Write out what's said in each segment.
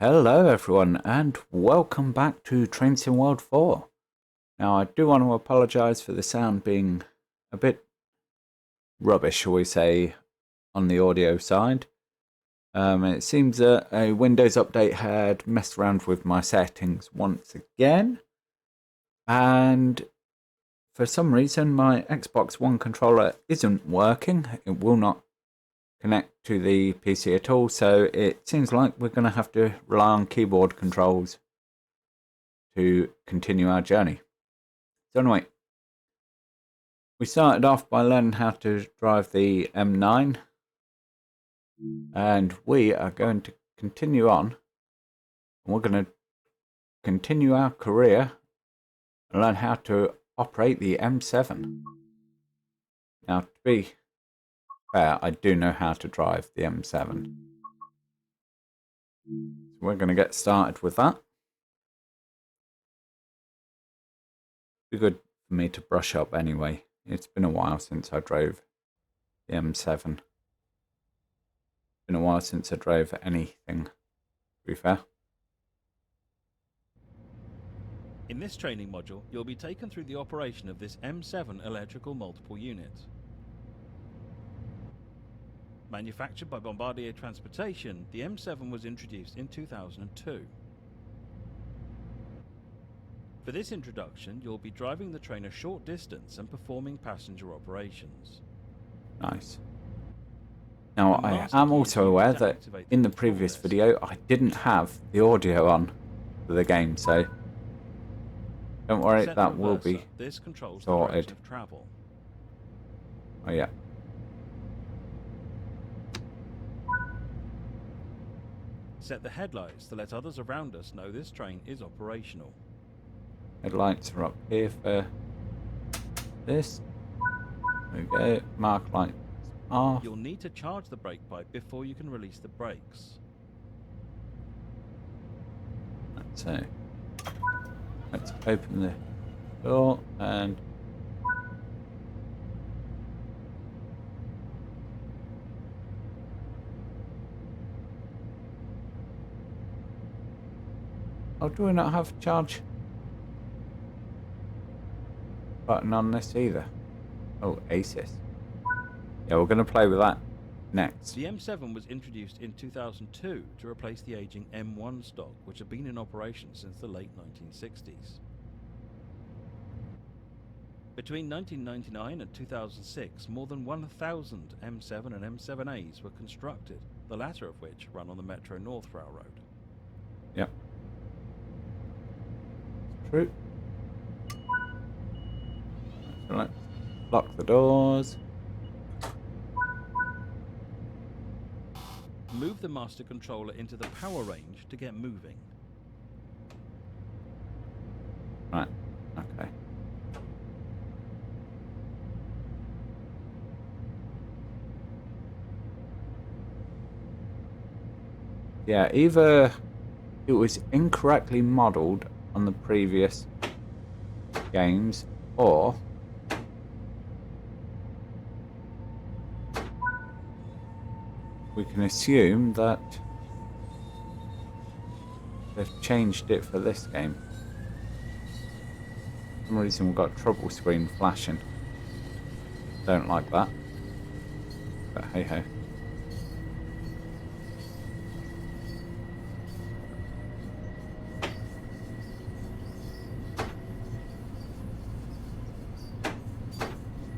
Hello everyone and welcome back to Train Sim World 4. Now I do want to apologise for the sound being a bit rubbish, shall we say, on the audio side. It seems that a Windows update had messed around with my settings once again, and for some reason my Xbox One controller isn't working. It will not connect to the PC at all, so it seems like we're going to have to rely on keyboard controls to continue our journey. So anyway, we started off by learning how to drive the M9, and we are going to continue on, and we're going to continue our career and learn how to operate the M7. Now, to be fair, I do know how to drive the M7. So we're going to get started with that. Be good for me to brush up anyway. It's been a while since I drove the M7. It's been a while since I drove anything, to be fair. In this training module, you'll be taken through the operation of this M7 electrical multiple unit. Manufactured by Bombardier Transportation, the M7 was introduced in 2002. For this introduction, you'll be driving the train a short distance and performing passenger operations. Nice. Now, I am also aware that in the previous video, I didn't have the audio on for the game, so don't worry, that will be sorted. Oh yeah. Set the headlights to let others around us know this train is operational. Headlights are up here for this. There we go. Mark lights off. You'll need to charge the brake pipe before you can release the brakes. So let's open the door and oh, do we not have a charge button on this either? Oh, ACES. Yeah, we're going to play with that next. The M7 was introduced in 2002 to replace the aging M1 stock, which had been in operation since the late 1960s. Between 1999 and 2006, more than 1,000 M7 and M7As were constructed, the latter of which run on the Metro North Railroad. Yep. True. So let's lock the doors. Move the master controller into the power range to get moving. Right, okay. Yeah, either it was incorrectly modelled on the previous games, or we can assume that they've changed it for this game. For some reason we've got a trouble screen flashing. Don't like that. But hey ho.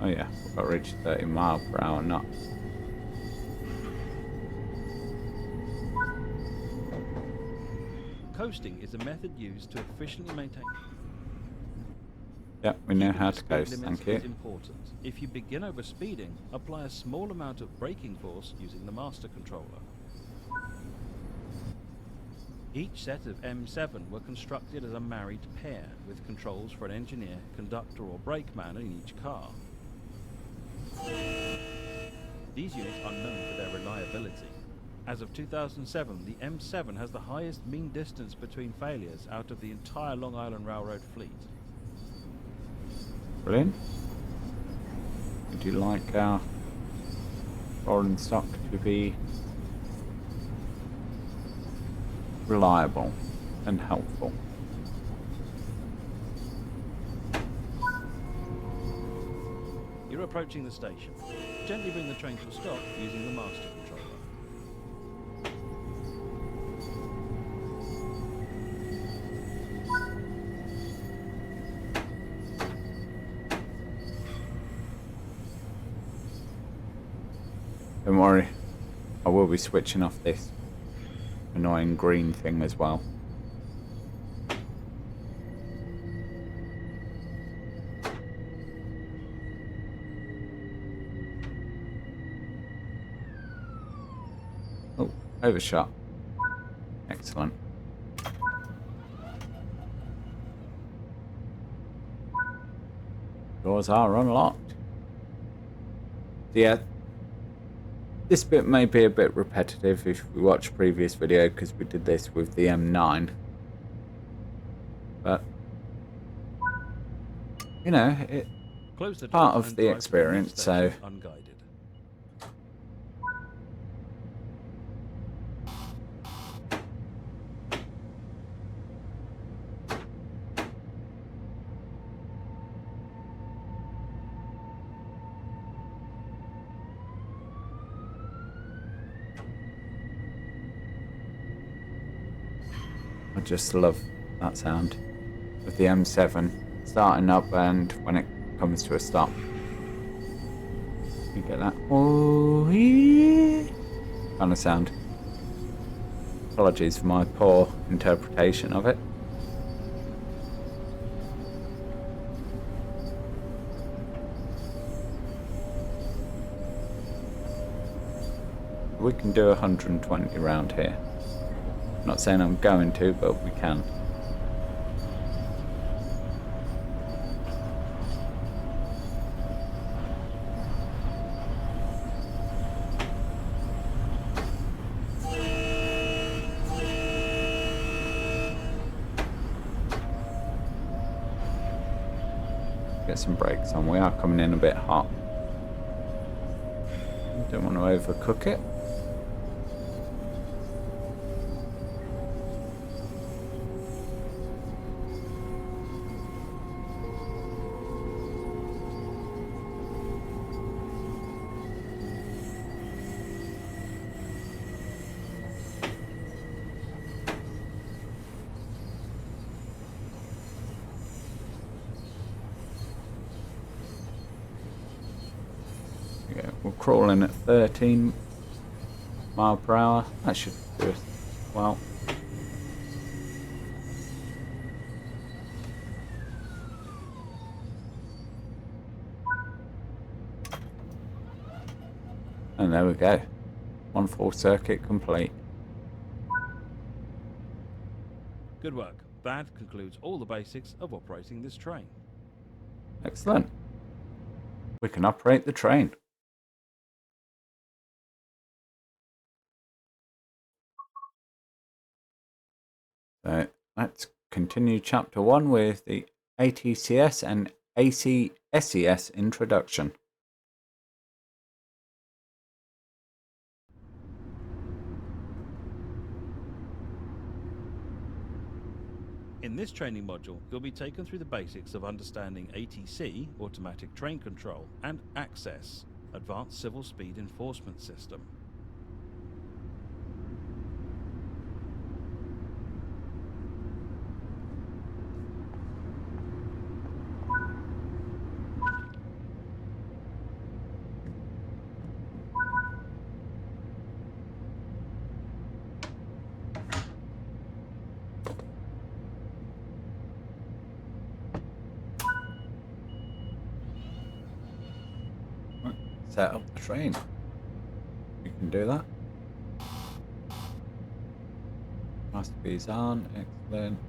Oh yeah, we've got to reach 30 miles per hour knots. Coasting is a method used to efficiently maintain. Yep, we know how to coast, thank you. Is important. If you begin overspeeding, apply a small amount of braking force using the master controller. Each set of M7 were constructed as a married pair, with controls for an engineer, conductor or brakeman in each car. These units are known for their reliability. As of 2007, the M7 has the highest mean distance between failures out of the entire Long Island Railroad fleet. Brilliant. Would you like our rolling stock to be reliable and helpful. You're approaching the station. Gently bring the train to a stop using the master controller. Don't worry, I will be switching off this annoying green thing as well. Oh, overshot. Excellent. Doors are unlocked. Yeah, this bit may be a bit repetitive if we watch a previous video, because we did this with the M9. But, you know, it's part of the experience, so... Unguided. I just love that sound of the M7 starting up and when it comes to a stop. You get that oh kind of sound. Apologies for my poor interpretation of it. We can do 120 around here. Not saying I'm going to, but we can. Get some brakes on. We are coming in a bit hot. Don't want to overcook it. We're crawling at 13 mile per hour. That should do it well. And there we go. One full circuit complete. Good work. That concludes all the basics of operating this train. Excellent. We can operate the train. So let's continue chapter 1 with the ATCS and ACSES introduction. In this training module, you'll be taken through the basics of understanding ATC, automatic train control, and ACCESS, advanced civil speed enforcement system. Set up the train. We can do that. Masterpiece on, excellent.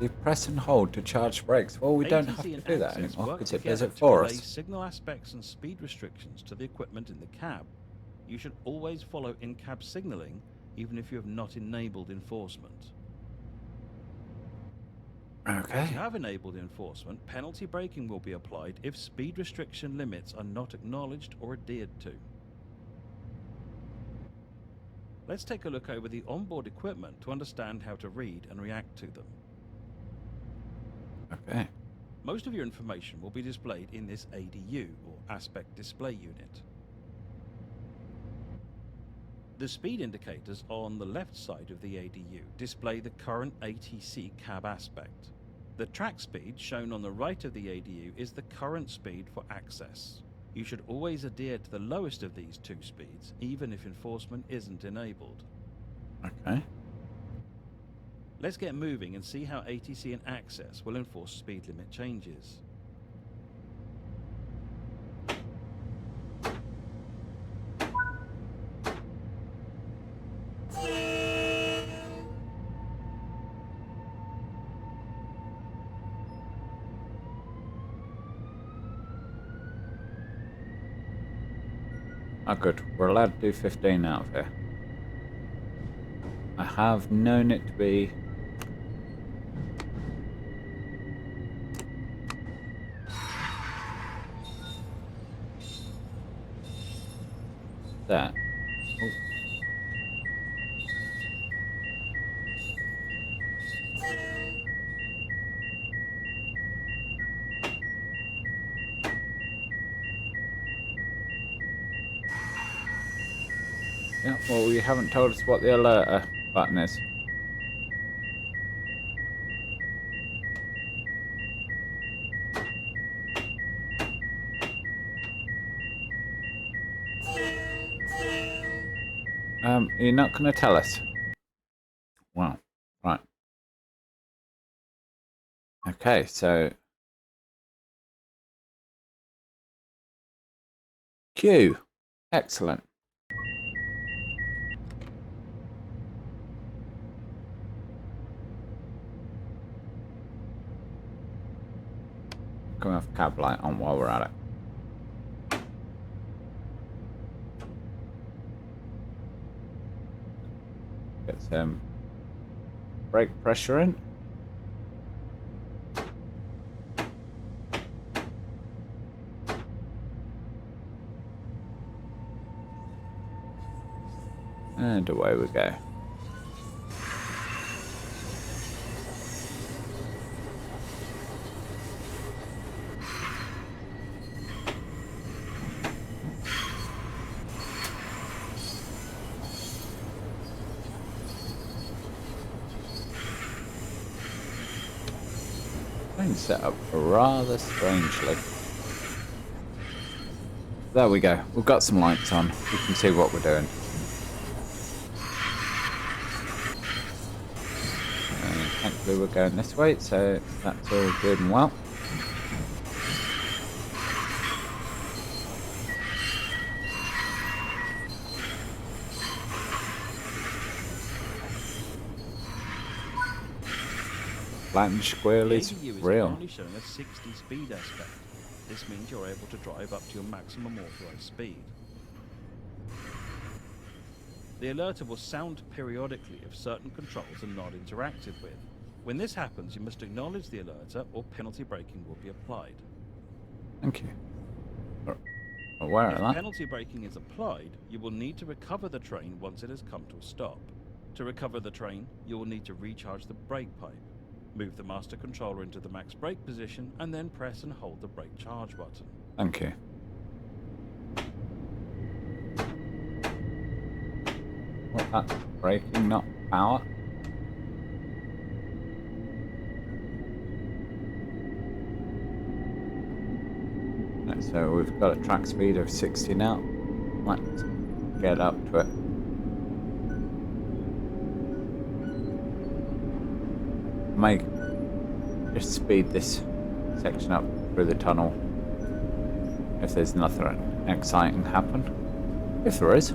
You press and hold to charge brakes. Well, we don't have to do that anymore because it does it for us. Signal aspects and speed restrictions to the equipment in the cab. You should always follow in-cab signalling, even if you have not enabled enforcement. Okay. Once you have enabled enforcement, penalty braking will be applied if speed restriction limits are not acknowledged or adhered to. Let's take a look over the onboard equipment to understand how to read and react to them. Okay. Most of your information will be displayed in this ADU, or Aspect Display Unit. The speed indicators on the left side of the ADU display the current ATC cab aspect. The track speed shown on the right of the ADU is the current speed for access. You should always adhere to the lowest of these two speeds, even if enforcement isn't enabled. Okay. Let's get moving and see how ATC and access will enforce speed limit changes. Oh, good. We're allowed to do 15 out of here. I have known it to be... that. Oh. Yeah, well, you haven't told us what the alert button is. You're not going to tell us? Well, right. Okay, so... Q. Excellent. Coming off cab light on while we're at it. Get some brake pressure in. And away we go. Train set up rather strangely. There we go. We've got some lights on. We can see what we're doing. Thankfully we're going this way, so that's all good and well. Flange squirrel is real. Currently showing a 60 speed aspect. This means you're able to drive up to your maximum authorized speed. The alerter will sound periodically if certain controls are not interacted with. When this happens, you must acknowledge the alerter or penalty braking will be applied. Thank you. Aware of If that. penalty braking is applied, you will need to recover the train once it has come to a stop. To recover the train, you will need to recharge the brake pipe. Move the master controller into the max brake position and then press and hold the brake charge button. Thank you. Well, that's braking, not power. Right, so we've got a track speed of 60 now. Let's get up to it. Might just speed this section up through the tunnel if there's nothing exciting happen. If there is,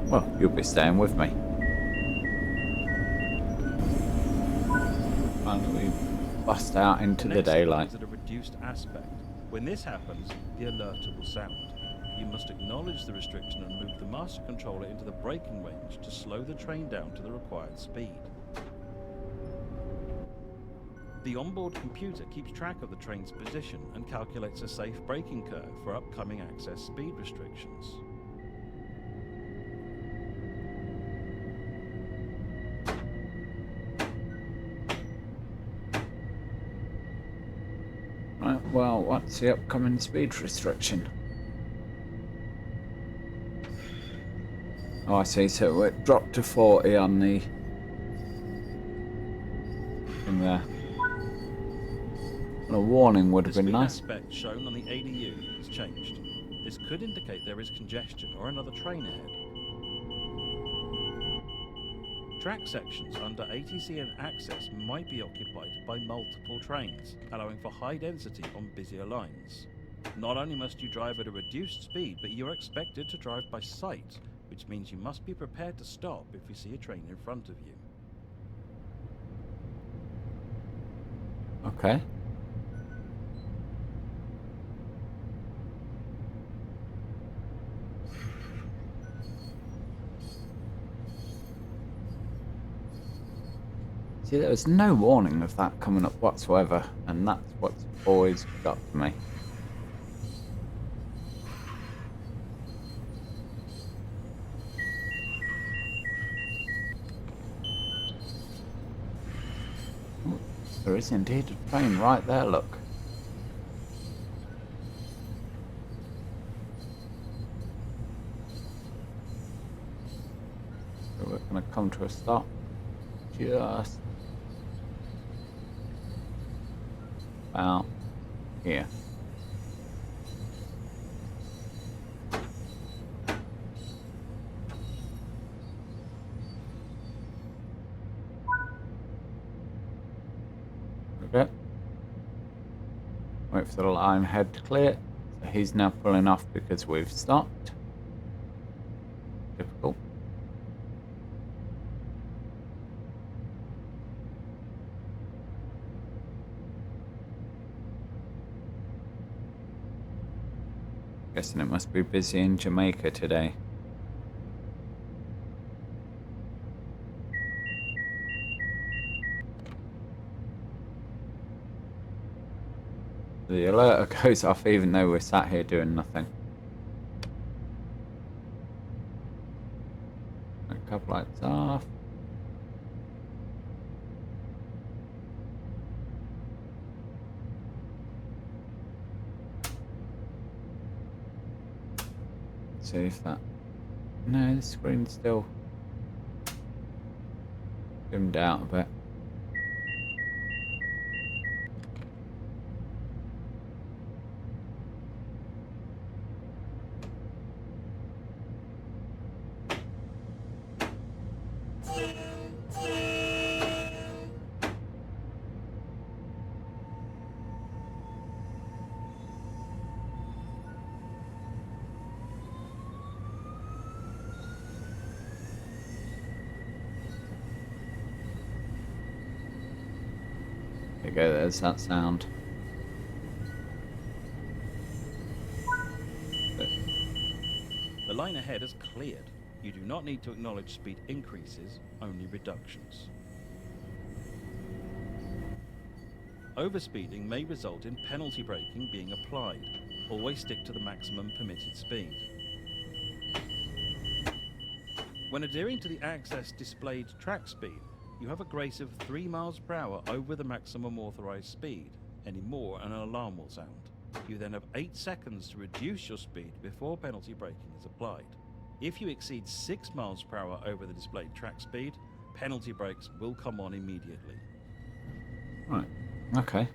well, you'll be staying with me. Finally, we bust out into the daylight. Is at a reduced aspect. When this happens, the alerter will sound. You must acknowledge the restriction and move the master controller into the braking range to slow the train down to the required speed. The onboard computer keeps track of the train's position and calculates a safe braking curve for upcoming access speed restrictions. Right, well, what's the upcoming speed restriction? Oh, I see, so it dropped to 40 on the... in there. Well, a warning would have been nice. The speed aspect shown on the ADU has changed. This could indicate there is congestion or another train ahead. Track sections under ATC and access might be occupied by multiple trains, allowing for high density on busier lines. Not only must you drive at a reduced speed, but you are expected to drive by sight, which means you must be prepared to stop if you see a train in front of you. Okay. See, there was no warning of that coming up whatsoever, and that's what's always got to me. Ooh, there is indeed a train right there, look. So we're going to come to a stop just about here. Okay. Wait for the line head to clear. So he's now pulling off because we've stopped. Difficult. Guessing it must be busy in Jamaica today. The alert goes off even though we're sat here doing nothing. A couple lights off. See if that... No, the screen's still dimmed out a bit. There you go, there's that sound. The line ahead has cleared. You do not need to acknowledge speed increases, only reductions. Overspeeding may result in penalty braking being applied. Always stick to the maximum permitted speed. When adhering to the access displayed track speed, you have a grace of 3 miles per hour over the maximum authorized speed. Any more and an alarm will sound. You then have 8 seconds to reduce your speed before penalty braking is applied. If you exceed 6 miles per hour over the displayed track speed, penalty brakes will come on immediately. Right, okay.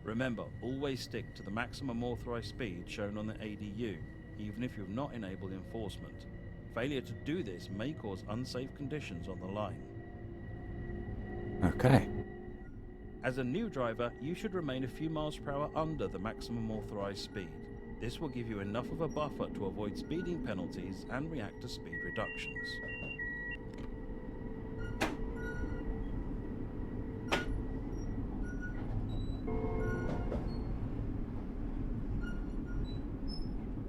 Remember, always stick to the maximum authorized speed shown on the ADU, even if you've not enabled enforcement. Failure to do this may cause unsafe conditions on the line. Okay. As a new driver, you should remain a few miles per hour under the maximum authorized speed. This will give you enough of a buffer to avoid speeding penalties and react to speed reductions.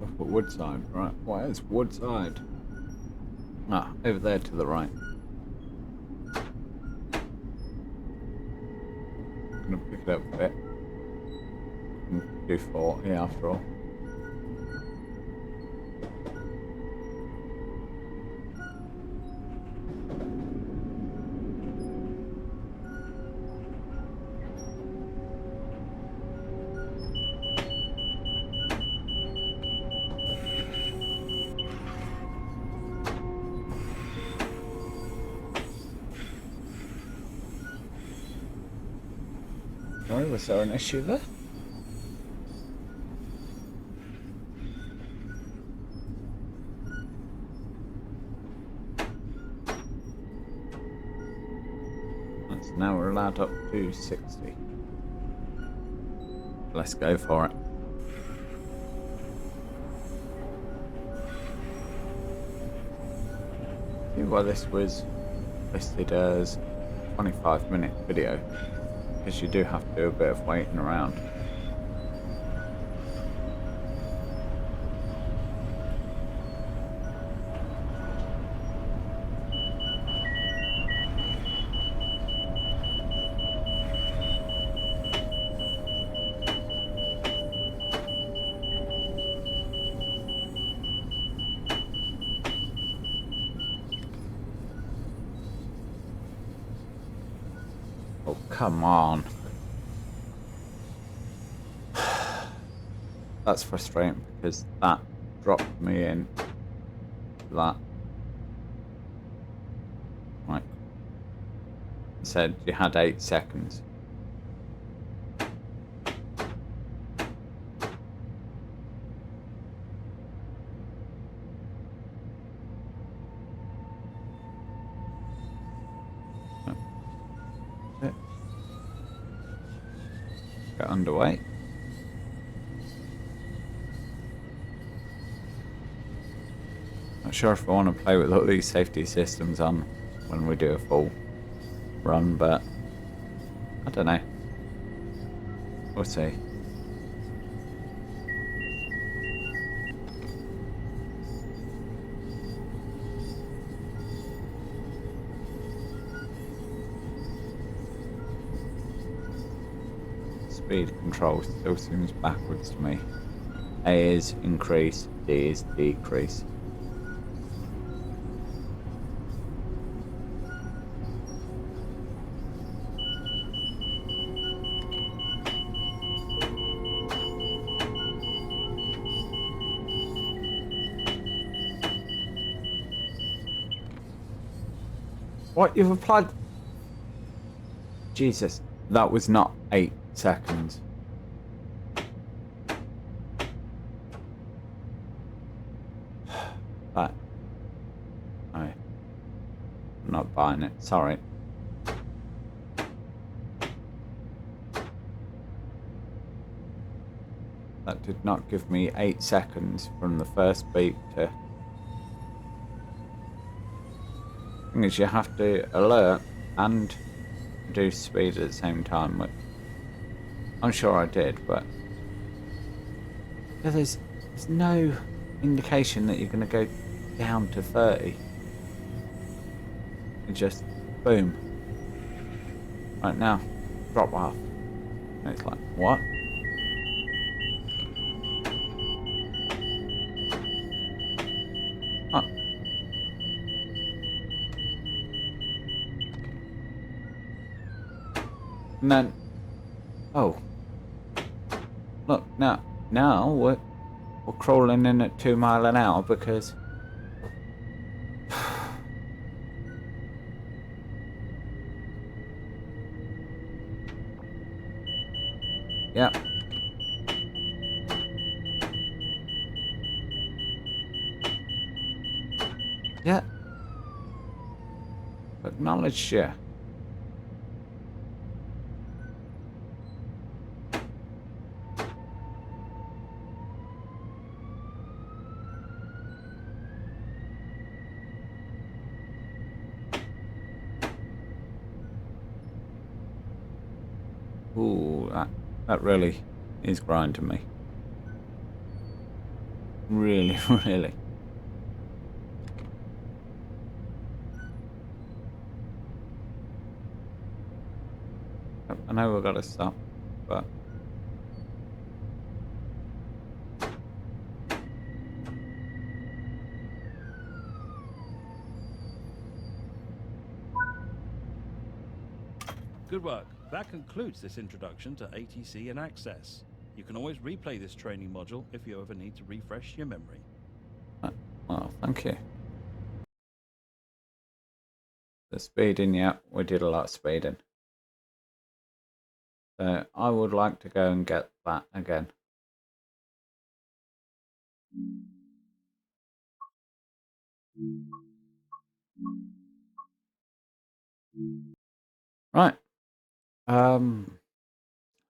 Off at Woodside, right. Where's Woodside? Ah, over there to the right. Gonna little bit. Do 40 after all. Sorry, was there an issue there? So now we're allowed up to 60. Let's go for it. See why this was listed as 25-minute video, because you do have to do a bit of waiting around. Oh, come on. That's frustrating because that dropped me in that. Right. It said you had 8 seconds. Get underway. Not sure if I want to play with all these safety systems on when we do a full run, but I don't know. We'll see. Speed control still seems backwards to me. A is increase, D is decrease. What, you've applied? Jesus, that was not 8 seconds. That, I'm not buying it, sorry. That did not give me 8 seconds from the first beep to... thing is, you have to alert and reduce speed at the same time, which I'm sure I did, but yeah, there's no indication that you're going to go down to 30. It just boom. Right now, drop off. And it's like, what? Oh. And then, oh, look, now we're crawling in at 2 miles an hour because yeah. Yeah. Acknowledge, yeah. Ooh, that really is grinding me. Really, really. I know we've got to stop. but Good work. That concludes this introduction to ATC and Access. You can always replay this training module if you ever need to refresh your memory. well, thank you. The speeding, yeah, we did a lot of speeding. So I would like to go and get that again. Right. I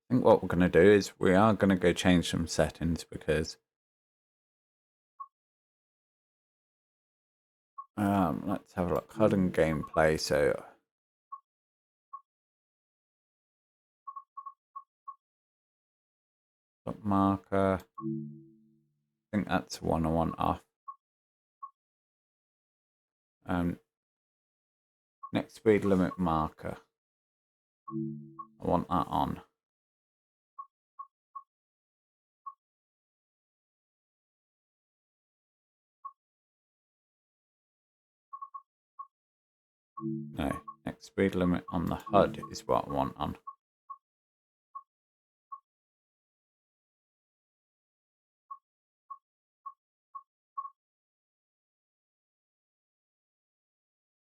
think what we're going to do is we are going to go change some settings because let's have a look. HUD and gameplay. So marker. I think that's one I want off. Next speed limit marker. I want that on. No, next speed limit on the HUD is what I want on.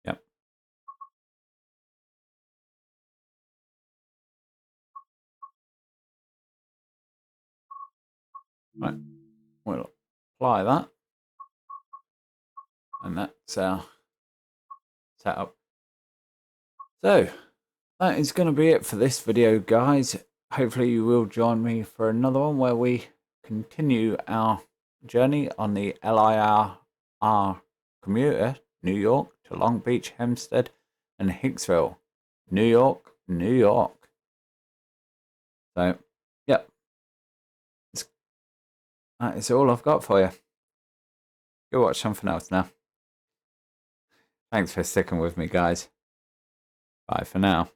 Yep. Right, we'll apply that. And that's our setup. So, that is going to be it for this video, guys. Hopefully you will join me for another one where we continue our journey on the LIRR commuter, New York to Long Beach, Hempstead and Hicksville, New York, New York. So, yep. That is all I've got for you. Go watch something else now. Thanks for sticking with me, guys. Bye for now.